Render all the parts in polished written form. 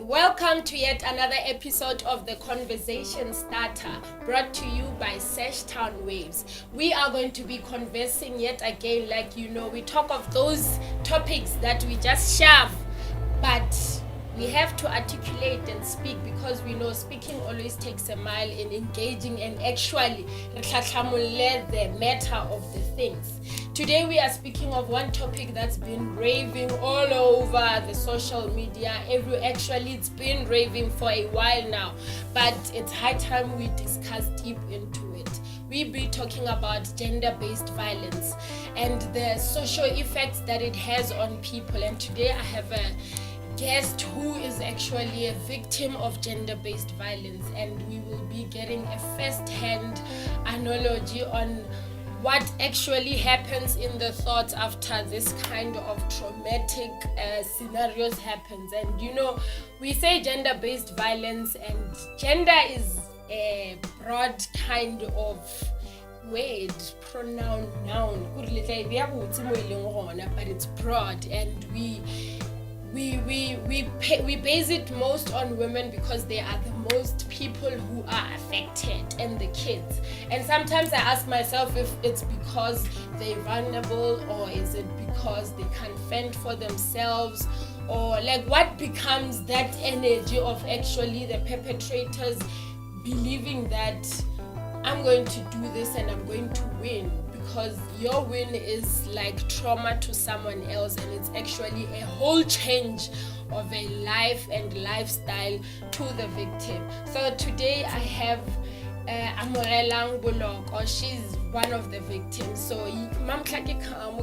Welcome to yet another episode of the Conversation Starter, brought to you by Sesh Town Waves. We are going to be conversing yet again, like we talk of those topics that we just shove, but we have to articulate and speak, because we know speaking always takes a mile in engaging and actually the matter of the things. Today we are speaking of one topic that's been raving all over the social media. It's been raving for a while now, but it's high time we discuss deep into it. We'll be talking about gender-based violence and the social effects that it has on people. And today I have a guest who is actually a victim of gender-based violence, and we will be getting a first-hand analogy on what actually happens in the thoughts after this kind of traumatic scenarios happens. And we say gender-based violence, and gender is a broad kind of word, pronoun, noun, but it's broad, and we base it most on women because they are the most people who are affected, and the kids. And sometimes I ask myself if it's because they're vulnerable, or is it because they can't fend for themselves, or like what becomes that energy of actually the perpetrators believing that I'm going to do this and I'm going to win, because your win is like trauma to someone else, and it's actually a whole change of a life and lifestyle to the victim. So today I have Amogelang Boloko. She's one of the victims. So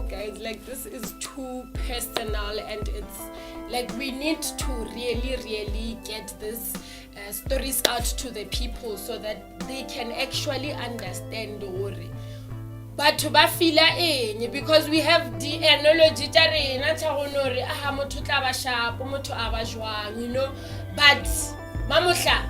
guys, like this is too personal, and it's like we need to really get this stories out to the people so that they can actually understand Ori. But to bafila because we have the analogy tsa rena tsa gonore motho tla ba sharp, motho a ba jwang, but mamohla,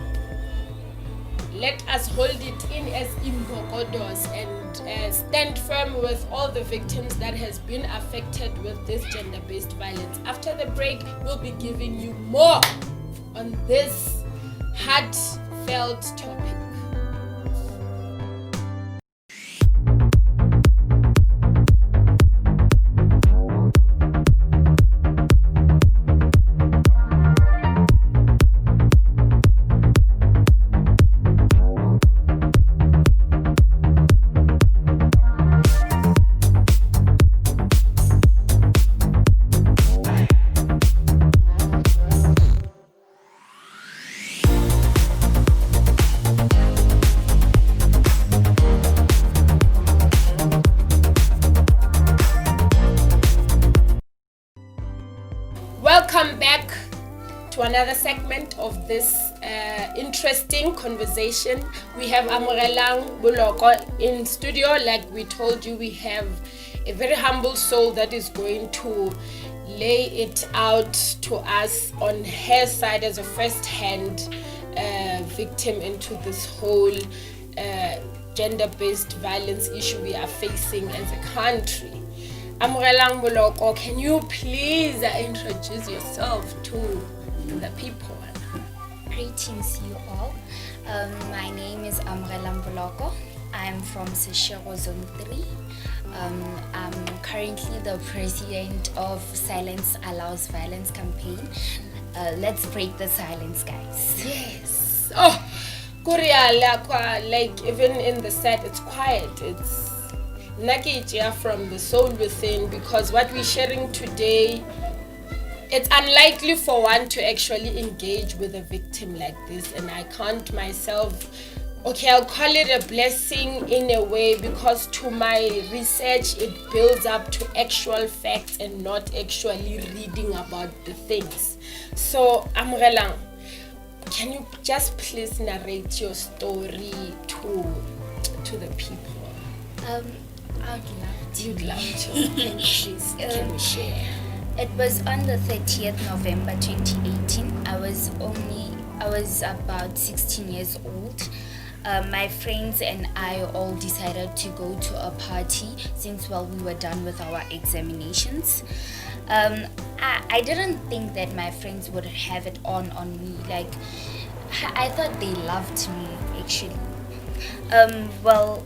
let us hold it in as imbokodos and stand firm with all the victims that has been affected with this gender-based violence. After the break, we'll be giving you more on this heartfelt topic. Welcome back to another segment of this interesting conversation. We have Amogelang Boloko in studio. Like we told you, we have a very humble soul that is going to lay it out to us on her side as a first-hand victim into this whole gender-based violence issue we are facing as a country. Amogelang Boloko, can you please introduce yourself to the people? Greetings, you all. My name is Amogelang Boloko. I'm from Seshego Zone 3. I'm currently the president of Silence Allows Violence campaign. Let's break the silence, guys. Yes. Oh, Korea, like even in the set, it's quiet. It's Nakijia from the soul within, because what we're sharing today, it's unlikely for one to actually engage with a victim like this, and I can't myself, I'll call it a blessing in a way, because to my research it builds up to actual facts and not actually reading about the things. So Amogelang, can you just please narrate your story to the people? You'd love to. Please, can you share? It was on the 30th November 2018. I was about 16 years old. My friends and I all decided to go to a party since we were done with our examinations. I didn't think that my friends would have it on me. Like, I thought they loved me, actually. Well,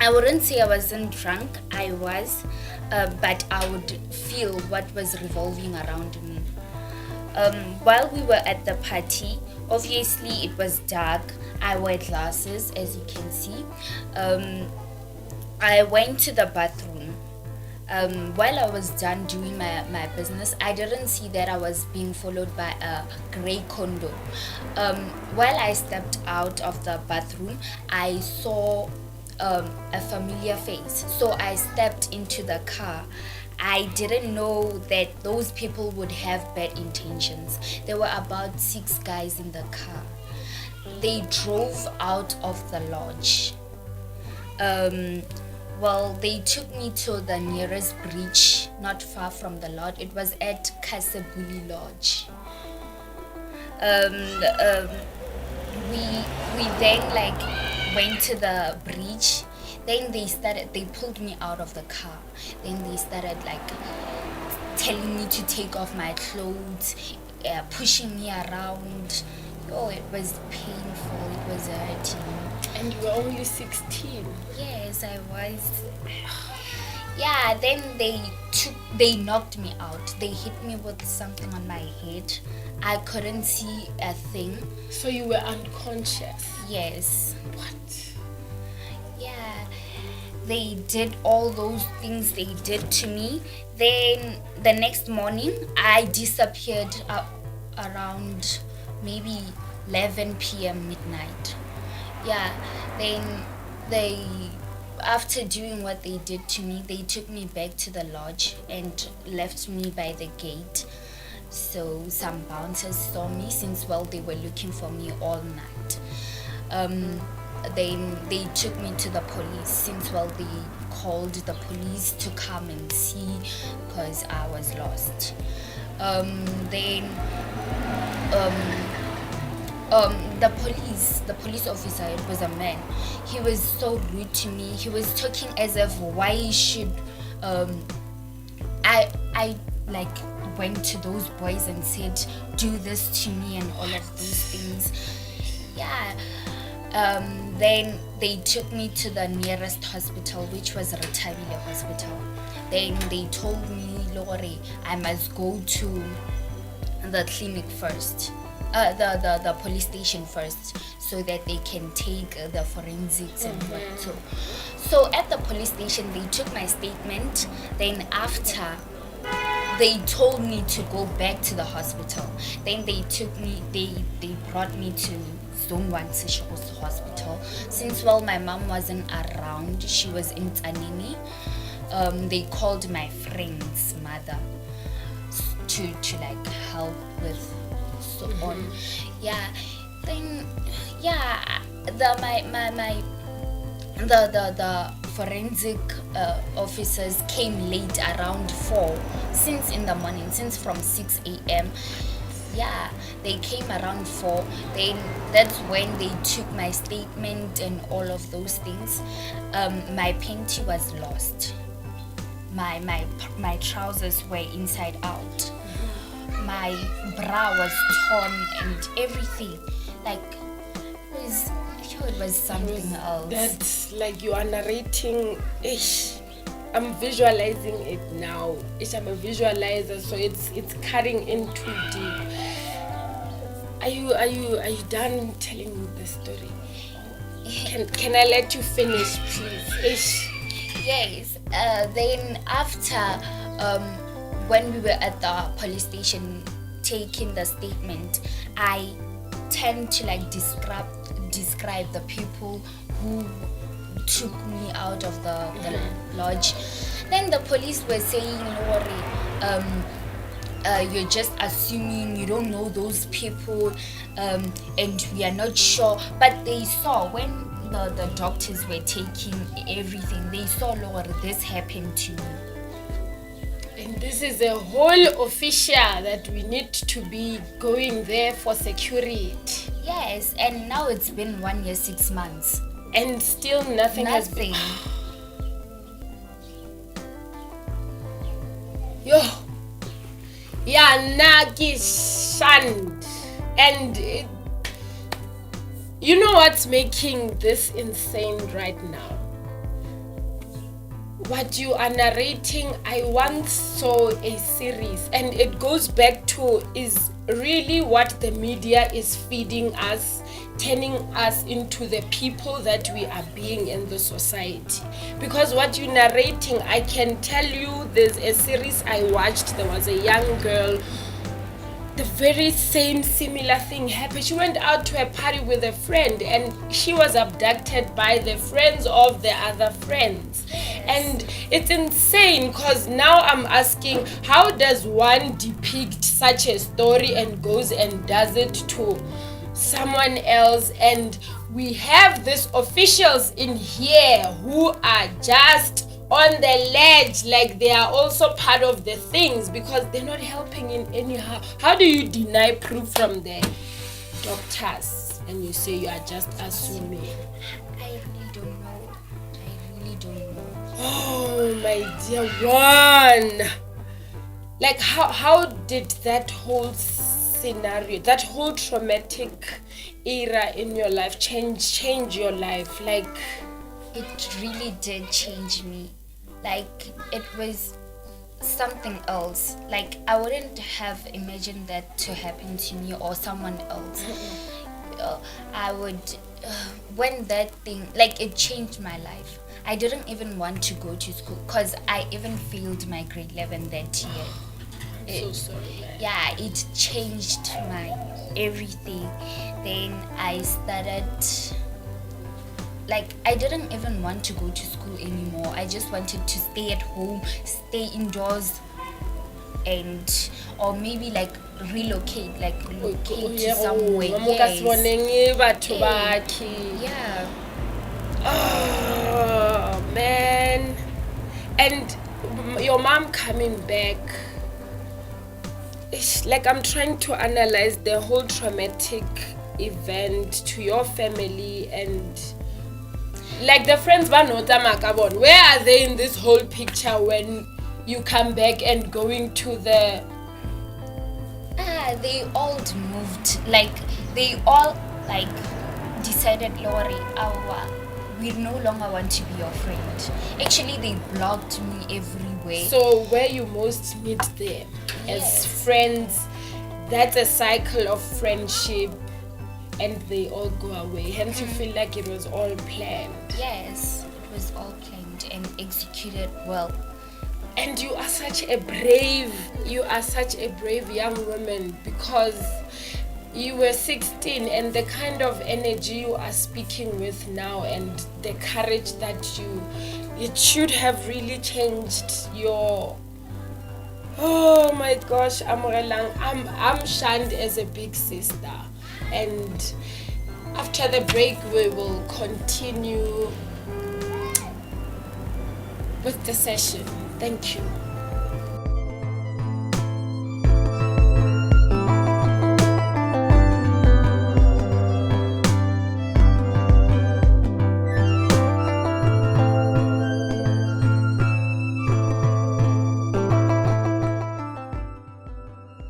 I wouldn't say I wasn't drunk. I was, but I would feel what was revolving around me. While we were at the party, obviously it was dark. I wore glasses, as you can see. I went to the bathroom. While I was done doing my business, I didn't see that I was being followed by a grey condo. While I stepped out of the bathroom, I saw a familiar face. So I stepped into the car. I didn't know that those people would have bad intentions. There were about 6 guys in the car. They drove out of the lodge. Well, they took me to the nearest bridge, not far from the lodge. It was at Kasebuli Lodge. We then went to the bridge. Then they pulled me out of the car. Then they started telling me to take off my clothes, pushing me around. Oh, it was painful. It was hurting. And you were only 16. Yes, I was. Yeah, then they knocked me out. They hit me with something on my head. I couldn't see a thing. So you were unconscious? Yes. What? Yeah, they did all those things they did to me. Then the next morning, I disappeared around maybe 11 p.m. midnight. Yeah, then after doing what they did to me, they took me back to the lodge and left me by the gate. So some bouncers saw me since, well, they were looking for me all night. Then they took me to the police since, well, they called the police to come and see because I was lost. The police officer, it was a man. He was so rude to me. He was talking as if why should I went to those boys and said do this to me and all of those things. Yeah. Then they took me to the nearest hospital, which was Retabile Hospital. Then they told me, Lori, I must go to the clinic first, the police station first, so that they can take the forensics and what so. So at the police station, they took my statement. Then after, they told me to go back to the hospital. Then they took me, they brought me to Zone 1 Sesho's hospital. Since, well, my mom wasn't around, she was in Tsanini, they called my friend's mother to help with so on. Yeah. Then the forensic officers came late around 4, since in the morning, since from 6 a.m. Yeah, they came around 4. Then that's when they took my statement and all of those things. My panty was lost. My trousers were inside out. My bra was torn and everything. It was something else. That's like you are narrating. I'm visualizing it now. I'm a visualizer, so it's cutting in too deep. Are you done telling me the story? Can I let you finish, please? Yes. Then after, when we were at the police station taking the statement, I tend to describe the people who took me out of the lodge. Then the police were saying, Lori, you're just assuming, you don't know those people, and we are not sure. But they saw when the doctors were taking everything, they saw, Lord, this happened to me. And this is a whole official that we need to be going there for security. Yes, and now it's been 1 year, 6 months. And still nothing has been. Yo, Yeah, naki shunned. And you know what's making this insane right now? What you are narrating, I once saw a series, and it goes back to is really what the media is feeding us, turning us into the people that we are being in the society. Because what you're narrating, I can tell you, there's a series I watched, there was a young girl, the very same similar thing happened. She went out to a party with a friend and she was abducted by the friends of the other friends. And it's insane because now I'm asking, how does one depict such a story and goes and does it to someone else? And we have these officials in here who are just on the ledge, like they are also part of the things because they're not helping in anyhow. How do you deny proof from the doctors and you say you are just assuming? I really don't know. I really don't know. Oh my dear one. Like how did that whole scenario, that whole traumatic era in your life change your life? Like, it really did change me. Like, it was something else. Like, I wouldn't have imagined that to happen to me or someone else. I would, when that thing, like, it changed my life. I didn't even want to go to school because I even failed my grade 11 that year. I'm so sorry, man. Yeah, it changed my everything. Then I started, like, I didn't even want to go to school anymore. I just wanted to stay at home, stay indoors, and or maybe like relocate to somewhere. Yeah. Oh man. And your mom coming back, it's like I'm trying to analyze the whole traumatic event to your family, and like the friends where are they in this whole picture when you come back and going to the They all moved. Like, they all like decided, Lori, we no longer want to be your friend. Actually, they blocked me everywhere. So where you most meet them as Yes. friends, that's a cycle of friendship and they all go away. Hence you feel like it was all planned. Yes, it was all planned and executed well. And you are such a brave young woman, because you were 16 and the kind of energy you are speaking with now and the courage that it should have really changed your, oh my gosh, Amogelang, I'm shunned as a big sister. And after the break we will continue with the session. Thank you.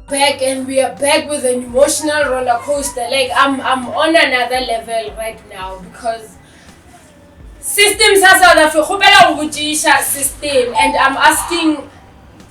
Back, and we are back with an emotional roller coaster. Like I'm on another level right now because systems are South Africa system, and I'm asking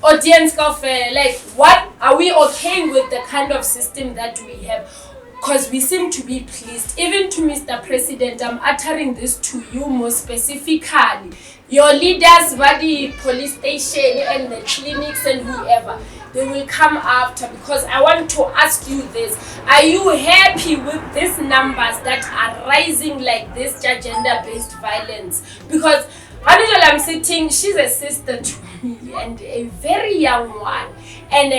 audience like, what are we okay with the kind of system that we have? Because we seem to be pleased. Even to Mr. President, I'm uttering this to you more specifically. Your leaders, the police station and the clinics and whoever, they will come after, because I want to ask you this. Are you happy with these numbers that are rising like this, gender-based violence? Because Angela, I'm sitting, she's a sister to me and a very young one. And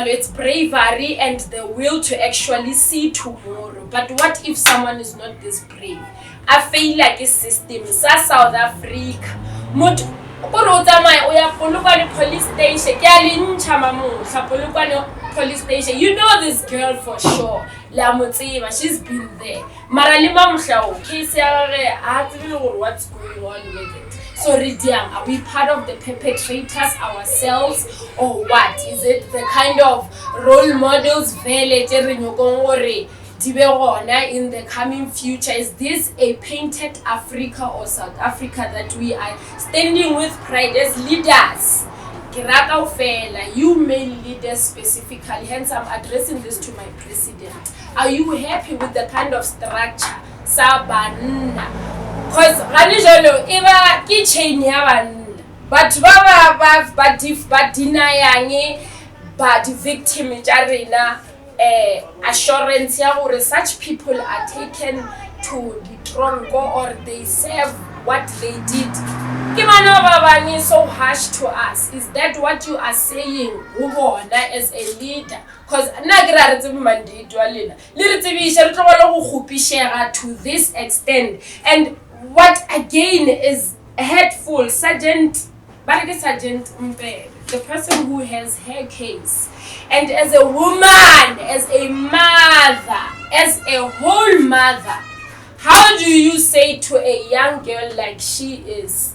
it's bravery and the will to actually see tomorrow. But what if someone is not this brave? I feel like a system, South Africa. Police station, police station. You know this girl for sure. She's been there. What's going on with it? So Ridiang, are we part of the perpetrators ourselves, or what? Is it the kind of role models in the coming future? Is this a painted Africa or South Africa that we are standing with pride as leaders? You male leaders specifically, hence I'm addressing this to my president. Are you happy with the kind of structure? Because but victim assurance such people are taken to the tronco or they serve what they did. So harsh to us. Is that what you are saying as a leader? Because to this extent, and what again is hurtful, Sergeant Mpe, the person who has her case, and as a woman, as a mother, as a whole mother, how do you say to a young girl like she is,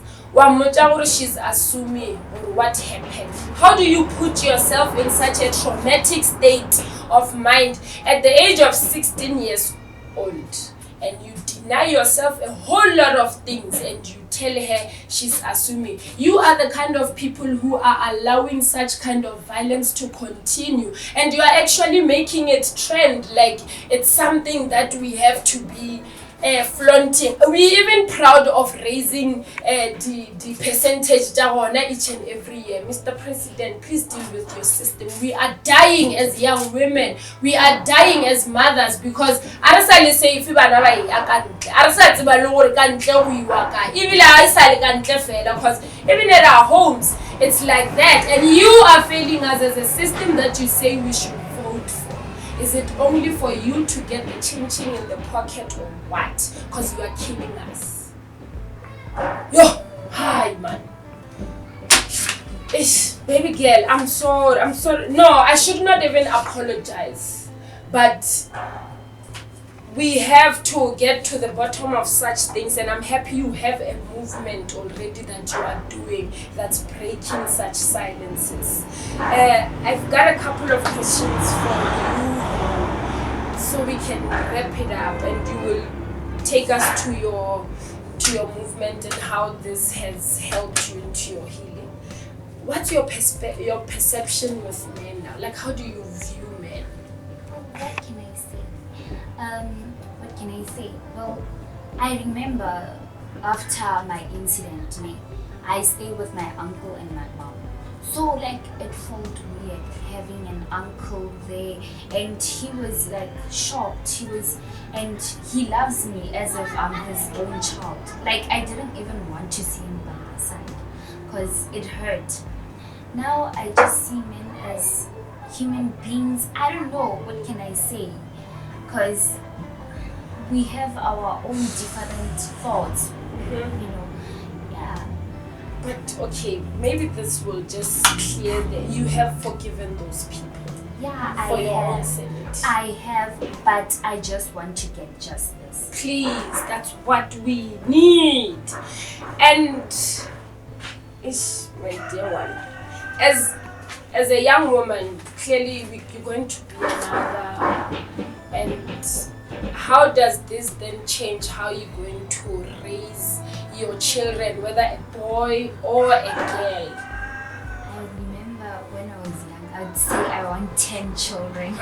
she's assuming or what happened? How do you put yourself in such a traumatic state of mind at the age of 16 years old, and you deny yourself a whole lot of things and you tell her she's assuming? You are the kind of people who are allowing such kind of violence to continue, and you are actually making it trend like it's something that we have to be flaunting. We're even proud of raising the percentage each and every year. Mr. President, please deal with your system. We are dying as young women. We are dying as mothers because even at our homes, it's like that. And you are failing us as a system that you say we should vote for. Is it only for you to get the chin-chin in the pocket or what? Because you are killing us. Yo, hi man. Ish, baby girl, I'm sorry. No, I should not even apologize. But we have to get to the bottom of such things, and I'm happy you have a movement already that you are doing that's breaking such silences. I've got a couple of questions for you so we can wrap it up, and you will take us to your movement and how this has helped you into your healing. What's your perception with men now? Like, how do you view men? What can I say? What can I say? Well, I remember after my incident, I stayed with my uncle and my mom. So like it felt weird having an uncle there, and he was like shocked. And he loves me as if I'm his own child. Like I didn't even want to see him by my side because it hurt. Now I just see men as human beings. I don't know, what can I say? Because we have our own different thoughts, yeah. But okay, maybe this will just clear that you have forgiven those people. Yeah, for your own sake. I have, but I just want to get justice. Please, that's what we need. And ish, my dear one, as a young woman, clearly you're going to be a mother, and how does this then change how you're going to raise your children, whether a boy or a girl? I remember when I was young, I'd say I want 10 children.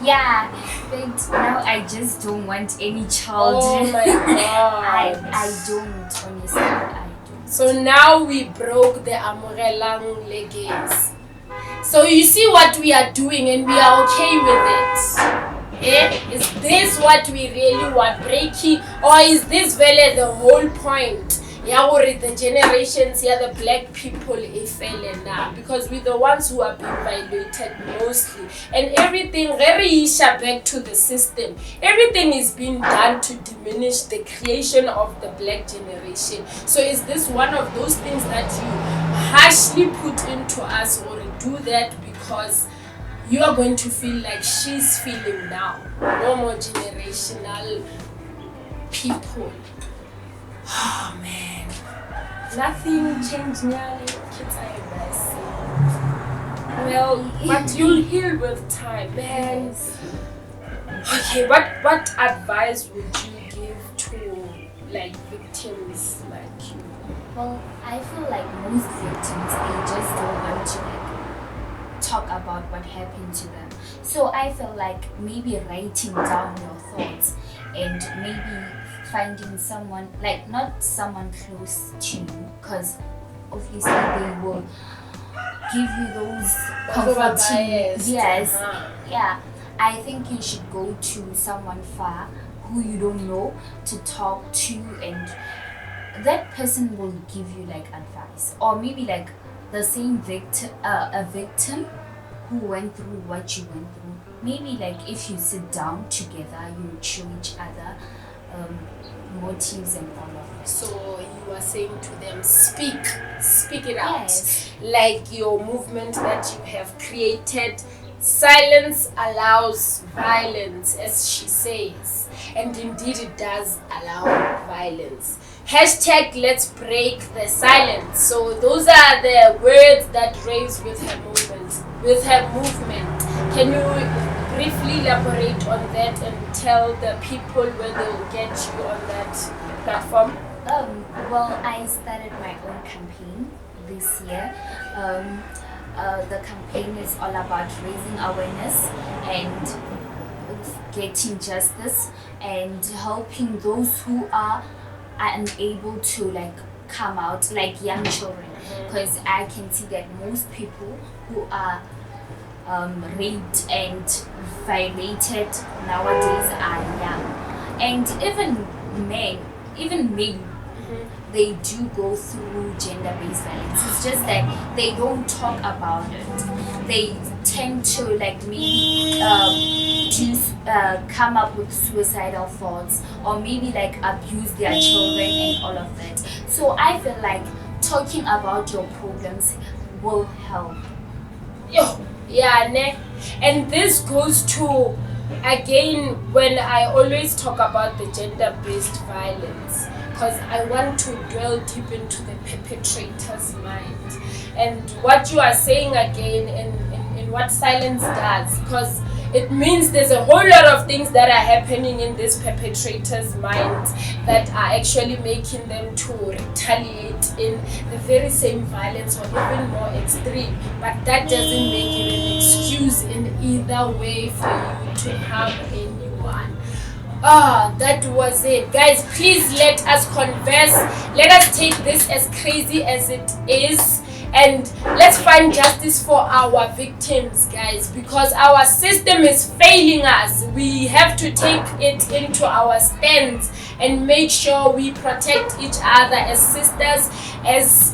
Yeah, but now I just don't want any child. Oh my God. I don't, honestly, I don't. So now we broke the Amogelang leggings. So you see what we are doing, and we are okay with it. Is this what we really want, breaking, or is this really the whole point? The generations, the black people, now, because we're the ones who are being violated mostly, and everything very back to the system. Everything is being done to diminish the creation of the black generation. So is this one of those things that you harshly put into us, or do that because you are going to feel like she's feeling now. No more generational people. Oh man, nothing changed nearly. Kids are embarrassing. Well, but you'll heal with time, man. Okay, what advice would you give to like victims like you? Well, I feel like most victims, they just don't want to like talk about what happened to them. So I feel like maybe writing down your thoughts and maybe finding someone, like not someone close to you, because obviously they will give you those comforting. Yes, yeah. I think you should go to someone far who you don't know to talk to, and that person will give you like advice, or maybe like the same victim, a victim who went through what you went through. Maybe like if you sit down together, you would show each other motives and all of that. So you are saying to them, speak it out. Yes. Like your movement that you have created. Silence allows violence, as she says, and indeed it does allow violence. Hashtag let's break the silence. So those are the words that raise with her movement. Can you briefly elaborate on that and tell the people where they will get you on that platform? Well, I started my own campaign this year. The campaign is all about raising awareness and getting justice and helping those who are unable to like come out, like young children, because I can see that most people who are raped and violated nowadays are young, and even men, they do go through gender-based violence. It's just that they don't talk about it. They tend to like maybe come up with suicidal thoughts, or maybe like abuse their children and all of that. So I feel like talking about your problems will help. And this goes to, again, when I always talk about the gender-based violence, because I want to dwell deep into the perpetrator's mind and what you are saying again, and what silence does, because it means there's a whole lot of things that are happening in this perpetrator's mind that are actually making them to retaliate in the very same violence or even more extreme. But that doesn't make it an excuse in either way for you to harm anyone. That was it. Guys, please let us converse. Let us take this as crazy as it is. And let's find justice for our victims, guys, because our system is failing us. We have to take it into our stands and make sure we protect each other as sisters, as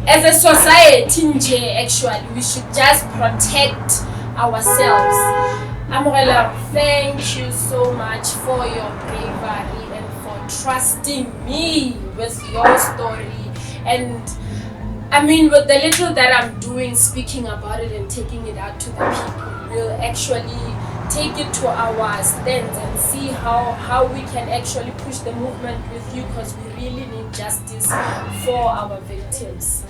a society. Actually, we should just protect ourselves. Amogelang, thank you so much for your bravery and for trusting me with your story. And I mean, with the little that I'm doing, speaking about it and taking it out to the people, we'll actually take it to our stands and see how we can actually push the movement with you, because we really need justice for our victims.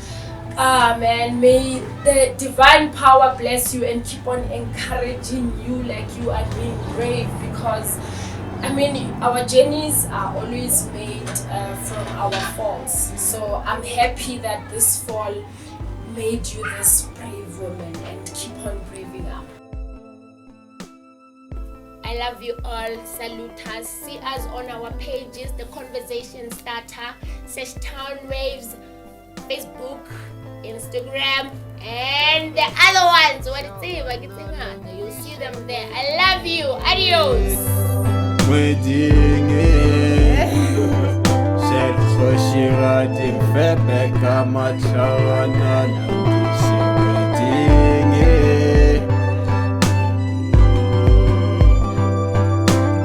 Man, may the divine power bless you and keep on encouraging you like you are being brave, because I mean, our journeys are always made from our falls. So I'm happy that this fall made you this brave woman, and keep on braving up. I love you all. Salute us. See us on our pages, The Conversation Starter, Search Town Waves, Facebook, Instagram, and the other ones. You'll see them there. I love you. Adios.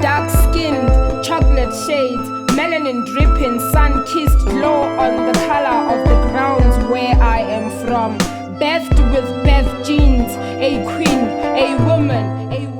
Dark-skinned, chocolate shades, melanin dripping, sun-kissed glow on the color of the grounds where I am from. Birthed with birth genes, a queen, a woman, a